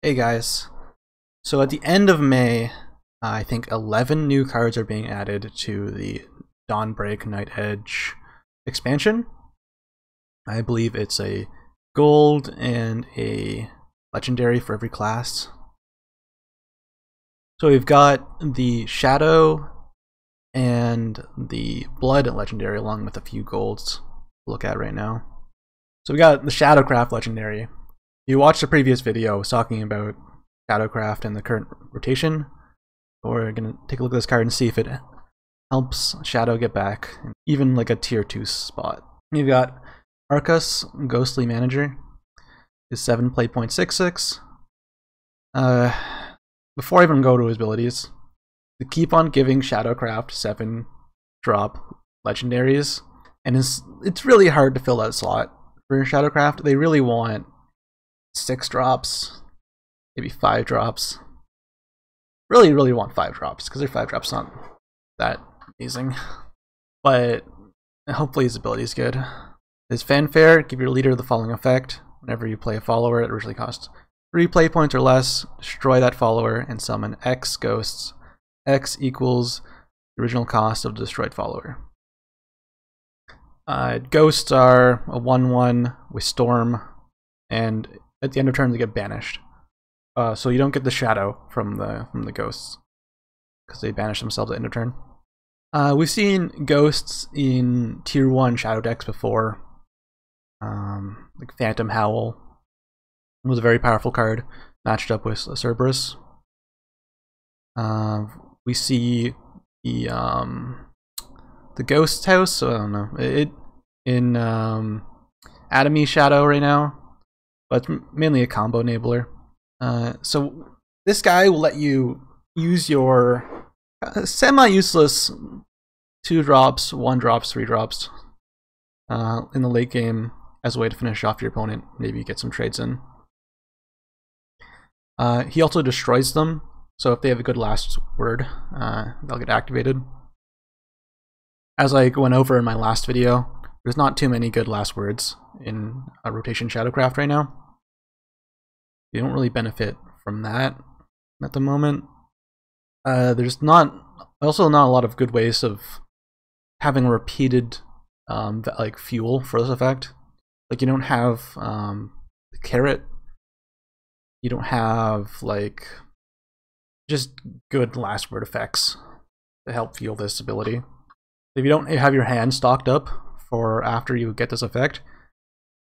Hey guys, so at the end of May, I think 11 new cards are being added to the Dawnbreak Night Edge expansion. I believe it's a gold and a legendary for every class. So we've got the Shadow and the Blood legendary along with a few golds to look at right now. So we got the Shadowcraft legendary. You watched the previous video, I was talking about Shadowcraft and the current rotation. We're gonna take a look at this card and see if it helps Shadow get back, even like a tier 2 spot. You've got Arcus, Ghostly Manager, is 7 play point 66. Before I even go to his abilities, to keep on giving Shadowcraft 7 drop legendaries, and it's really hard to fill that slot for Shadowcraft. They really want 6 drops, maybe 5 drops. Really want 5 drops, because their 5 drops not that amazing. But hopefully his ability is good. His Fanfare, give your leader the following effect. Whenever you play a follower, it originally costs 3 play points or less. Destroy that follower and summon X ghosts. X equals the original cost of the destroyed follower. Ghosts are a 1/1 with Storm, and at the end of turn they get banished. So you don't get the shadow from the ghosts because they banish themselves at end of turn. We've seen ghosts in tier 1 shadow decks before. Like Phantom Howl was a very powerful card matched up with Cerberus. We see the Ghost House. So I don't know it in Atomy Shadow right now, but it's mainly a combo enabler. So this guy will let you use your semi-useless 2 drops, 1 drops, 3 drops in the late game as a way to finish off your opponent. Maybe get some trades in. He also destroys them, so if they have a good last word, they'll get activated. As I went over in my last video, there's not too many good last words in rotation Shadowcraft right now. You don't really benefit from that at the moment. There's also not a lot of good ways of having repeated like fuel for this effect. Like you don't have the carrot. You don't have like just good last word effects to help fuel this ability. If you don't have your hand stocked up for after you get this effect,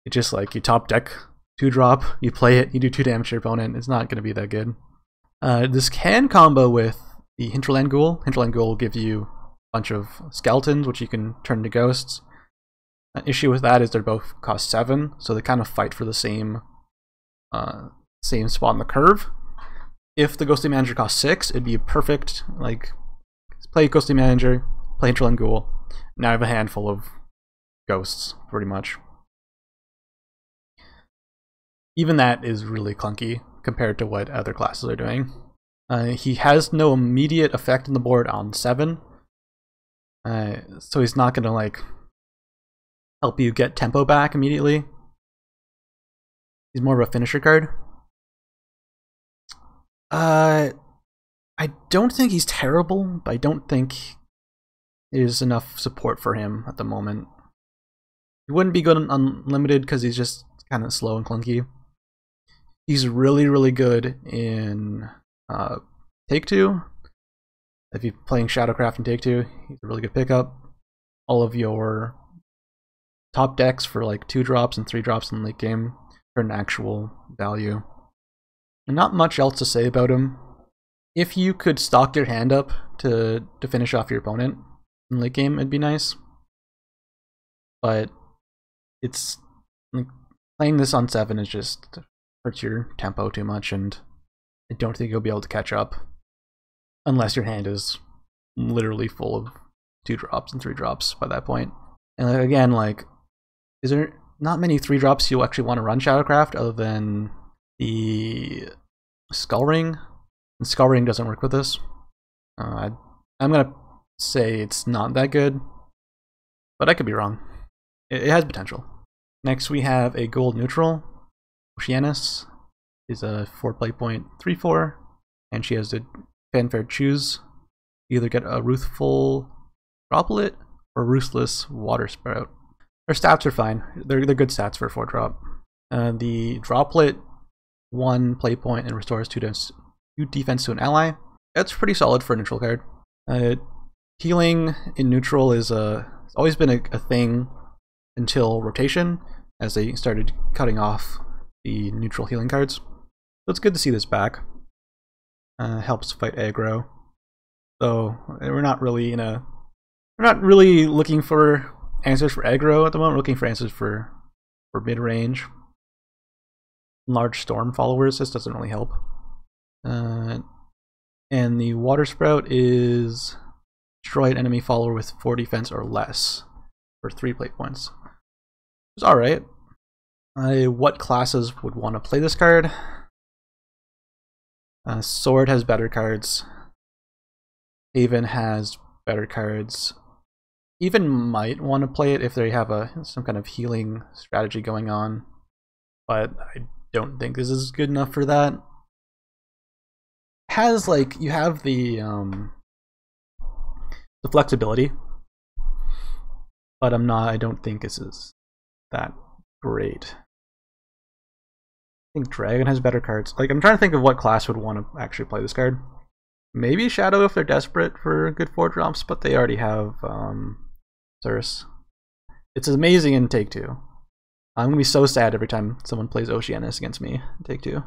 it's just like you top deck 2 drop, you play it, you do 2 damage to your opponent. It's not going to be that good. This can combo with the Hinterland Ghoul. Hinterland Ghoul will give you a bunch of skeletons, which you can turn into ghosts. An issue with that is they're both cost 7, so they kind of fight for the same spot in the curve. If the Ghostly Manager costs 6, it'd be perfect. Like, play Ghostly Manager, play Hinterland Ghoul. Now I have a handful of ghosts, pretty much. Even that is really clunky compared to what other classes are doing. He has no immediate effect on the board on 7, so he's not going to like help you get tempo back immediately. He's more of a finisher card. I don't think he's terrible, but I don't think there's enough support for him at the moment. He wouldn't be good on Unlimited because he's just kind of slow and clunky. He's really good in Take-Two. If you're playing Shadowcraft in Take-Two, he's a really good pickup. All of your top decks for like 2 drops and 3 drops in the late game for an actual value. And not much else to say about him. If you could stock your hand up to finish off your opponent in late game, it'd be nice. But it's like, playing this on 7 is just hurts your tempo too much, and I don't think you'll be able to catch up unless your hand is literally full of 2 drops and 3 drops by that point. And again, like, is there not many 3 drops you'll actually want to run Shadowcraft other than the Skull Ring? And Skull Ring doesn't work with this. I'm gonna say it's not that good, but I could be wrong. It has potential. Next we have a gold neutral, Oceanus. She's a 4-play point 3/4, and she has the Fanfare choose. Either get a Ruthful Droplet or Ruthless Water Sprout. Her stats are fine. They're good stats for a 4-drop. The Droplet, 1 play point and restores 2 defense to an ally. That's pretty solid for a neutral card. Healing in neutral is it's always been a thing until rotation, as they started cutting off the neutral healing cards. So it's good to see this back. Helps fight aggro. So we're not really looking for answers for aggro at the moment. We're looking for answers for mid range. Large storm followers. This doesn't really help. And the Water Sprout is destroy an enemy follower with 4 defense or less for 3 play points. It's alright. What classes would want to play this card? Sword has better cards. Haven has better cards. Even might want to play it if they have some kind of healing strategy going on, but I don't think this is good enough for that. Has you have the flexibility, but I don't think this is that great. I think Dragon has better cards. I'm trying to think of what class would want to actually play this card. Maybe Shadow if they're desperate for good 4-drops, but they already have Cirrus. It's amazing in Take 2. I'm gonna be so sad every time someone plays Oceanus against me in Take 2.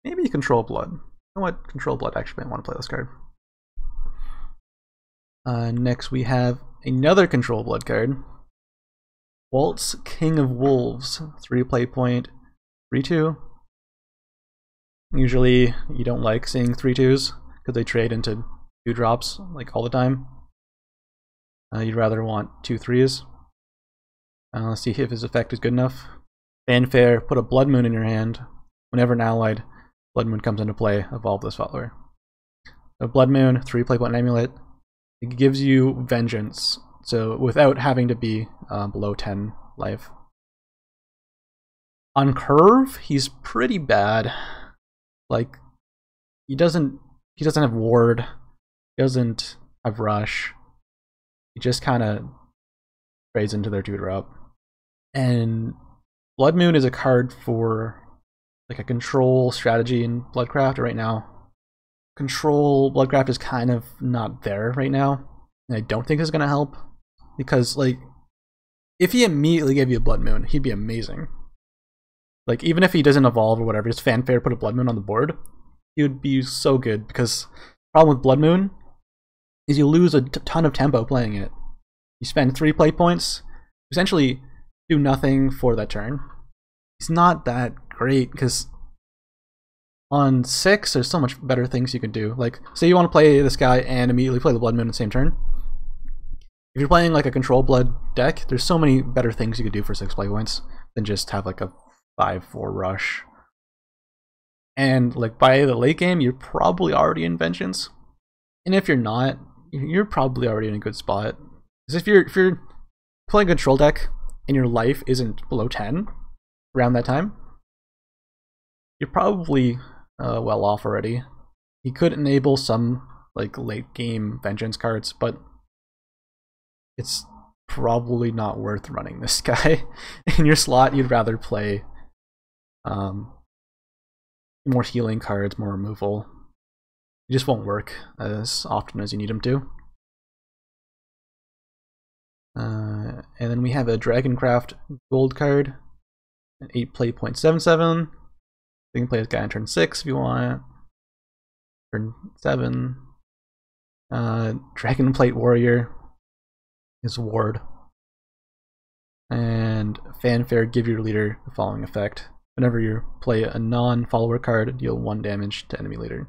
Maybe Control Blood. You know what? Control Blood actually might want to play this card. Next we have another Control Blood card. Waltz, King of Wolves. 3 play point, 3/2. Usually you don't like seeing 3/2s because they trade into 2-drops all the time. You'd rather want 2 3s. Let's see if his effect is good enough. Fanfare, put a Blood Moon in your hand. Whenever an allied Blood Moon comes into play, evolve this follower. A Blood Moon, 3 play point amulet. It gives you Vengeance, so without having to be below 10 life. On curve, he's pretty bad. He doesn't have ward, he doesn't have rush. He just kind of trades into their 2-drop. And Blood Moon is a card for a control strategy in Bloodcraft right now. Control Bloodcraft is kind of not there right now, and I don't think it's gonna help because if he immediately gave you a Blood Moon, he'd be amazing. Even if he doesn't evolve or whatever, just Fanfare put a Blood Moon on the board, he would be so good, because the problem with Blood Moon is you lose a ton of tempo playing it. You spend 3 play points, essentially do nothing for that turn. It's not that great, because on 6, there's so much better things you can do. Say you want to play this guy and immediately play the Blood Moon in the same turn. If you're playing a Control Blood deck, there's so many better things you could do for 6 play points than just have a 5/4 rush. And by the late game, you're probably already in Vengeance. And if you're not, you're probably already in a good spot. Because if you're playing a control deck and your life isn't below 10 around that time, you're probably well off already. He could enable some late game Vengeance cards, but it's probably not worth running this guy in your slot. You'd rather play more healing cards, more removal. It just won't work as often as you need them to. And then we have a Dragoncraft gold card, an 8 play point 7/7. You can play this guy on turn 6 if you want. Turn 7. Dragonplate Warrior is ward. And Fanfare, give your leader the following effect. Whenever you play a non-follower card, deal 1 damage to enemy leader.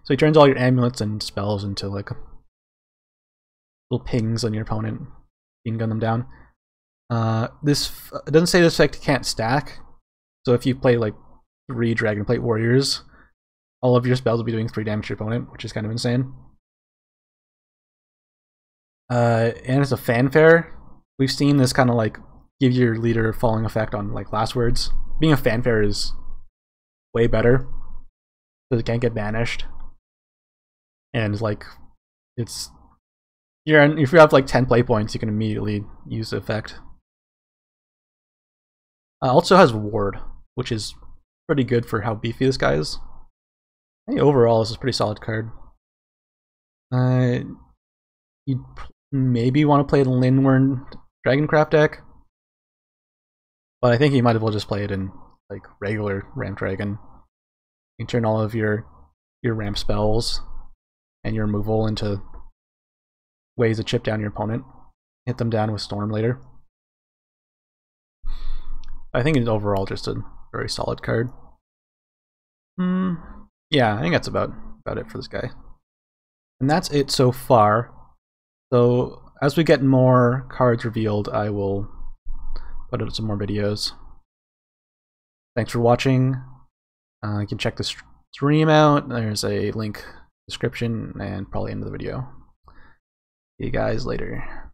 So he turns all your amulets and spells into little pings on your opponent. You can gun them down. This it doesn't say this effect can't stack. So if you play 3 Dragonplate Warriors, all of your spells will be doing 3 damage to your opponent, which is kind of insane. And it's a Fanfare. We've seen this kind of give your leader falling effect on last words. being a fanfare is way better because it can't get banished, and like it's if you have like 10 play points, you can immediately use the effect. Also has ward, which is pretty good for how beefy this guy is. I think overall this is a pretty solid card. You'd maybe want to play the Lindwern Dragoncraft deck, but I think you might as well just play it in like regular Ramp Dragon. You can turn all of your ramp spells and your removal into ways to chip down your opponent, hit them down with Storm later. I think it's overall just a very solid card. Yeah, I think that's about it for this guy. And that's it so far. So as we get more cards revealed, I will put out some more videos. Thanks for watching. You can check the stream out. There's a link in the description and probably end of the video. See you guys later.